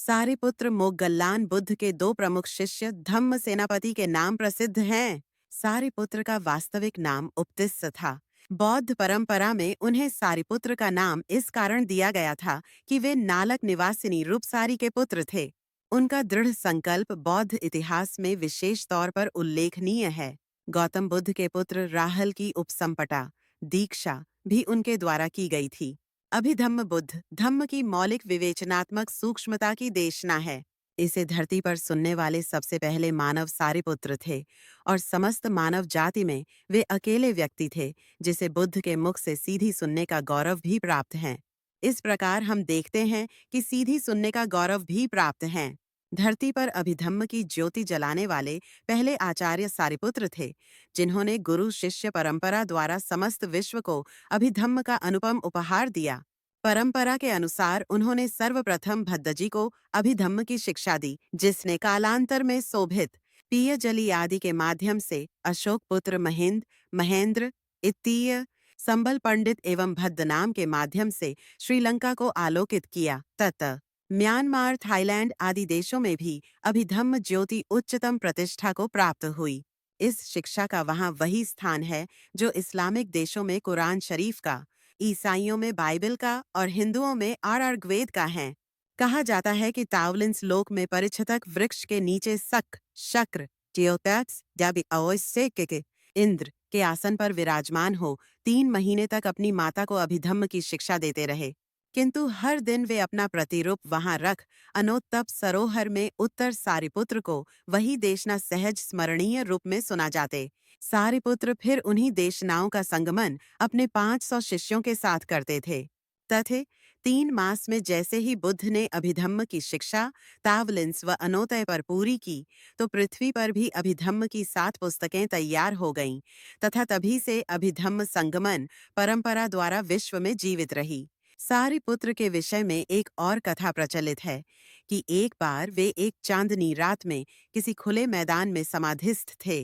सारिपुत्र मोगल्लान बुद्ध के दो प्रमुख शिष्य धम्म सेनापति के नाम प्रसिद्ध हैं। सारिपुत्र का वास्तविक नाम उपतिस्स था। बौद्ध परंपरा में उन्हें सारिपुत्र का नाम इस कारण दिया गया था कि वे नालक निवासिनी रूपसारी के पुत्र थे। उनका दृढ़ संकल्प बौद्ध इतिहास में विशेष तौर पर उल्लेखनीय है। गौतम बुद्ध के पुत्र राहल की उपसंपटा दीक्षा भी उनके द्वारा की गई थी। अभिधम्म बुद्ध धम्म की मौलिक विवेचनात्मक सूक्ष्मता की देशना है। इसे धरती पर सुनने वाले सबसे पहले मानव सारिपुत्र थे और समस्त मानव जाति में वे अकेले व्यक्ति थे जिसे बुद्ध के मुख से सीधी सुनने का गौरव भी प्राप्त है। इस प्रकार हम देखते हैं कि सीधी सुनने का गौरव भी प्राप्त है। धरती पर अभिधम्म की ज्योति जलाने वाले पहले आचार्य सारिपुत्र थे, जिन्होंने गुरु शिष्य परंपरा द्वारा समस्त विश्व को अभिधम्म का अनुपम उपहार दिया। परंपरा के अनुसार उन्होंने सर्वप्रथम भद्दजी को अभिधम्म की शिक्षा दी, जिसने कालांतर में शोभित पियजली आदि के माध्यम से अशोक पुत्र महेंद्र इत्तीय संबल पंडित एवं भद्द नाम के माध्यम से श्रीलंका को आलोकित किया। ततः म्यांमार, थाईलैंड आदि देशों में भी अभिधम्म ज्योति उच्चतम प्रतिष्ठा को प्राप्त हुई। इस शिक्षा का वहाँ वही स्थान है जो इस्लामिक देशों में कुरान शरीफ का, ईसाइयों में बाइबल का और हिंदुओं में ऋग्वेद का है। कहा जाता है कि तावलिंस लोक में परिछतक वृक्ष के नीचे सक शक्र ज्योतैक्स जाबी अवश्य के इंद्र के आसन पर विराजमान हो 3 महीने तक अपनी माता को अभिधम्म की शिक्षा देते रहे, किंतु हर दिन वे अपना प्रतिरूप वहां रख अनोत्तप सरोवर में उत्तर सारिपुत्र को वही देशना सहज स्मरणीय रूप में सुना जाते। सारिपुत्र फिर उन्हीं देशनाओं का संगमन अपने 500 शिष्यों के साथ करते थे। तथे 3 मास में जैसे ही बुद्ध ने अभिधम्म की शिक्षा तावलिंस व अनोतय पर पूरी की, तो पृथ्वी पर भी अभिधम्म की 7 पुस्तकें तैयार हो गईं तथा तभी से अभिधम्म संगमन परंपरा द्वारा विश्व में जीवित रही। सारिपुत्र के विषय में एक और कथा प्रचलित है कि एक बार वे एक चांदनी रात में किसी खुले मैदान में समाधिस्थ थे,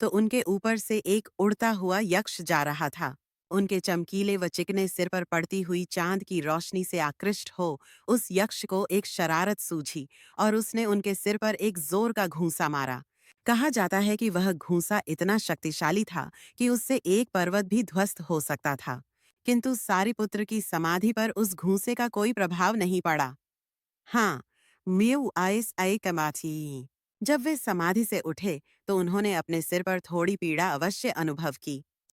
तो उनके ऊपर से एक उड़ता हुआ यक्ष जा रहा था। उनके चमकीले व चिकने सिर पर पड़ती हुई चांद की रोशनी से आकृष्ट हो उस यक्ष को एक शरारत सूझी और उसने उनके सिर पर एक जोर का घूंसा मारा। कहा जाता है कि वह घूंसा इतना शक्तिशाली था कि उससे एक पर्वत भी ध्वस्त हो सकता था, किंतु सारिपुत्र की समाधि पर उस घूंसे का कोई प्रभाव नहीं पड़ा। हाँ, म्यू आइस आई कमाथी। जब वे समाधि से उठे तो उन्होंने अपने सिर पर थोड़ी पीड़ा अवश्य अनुभव की।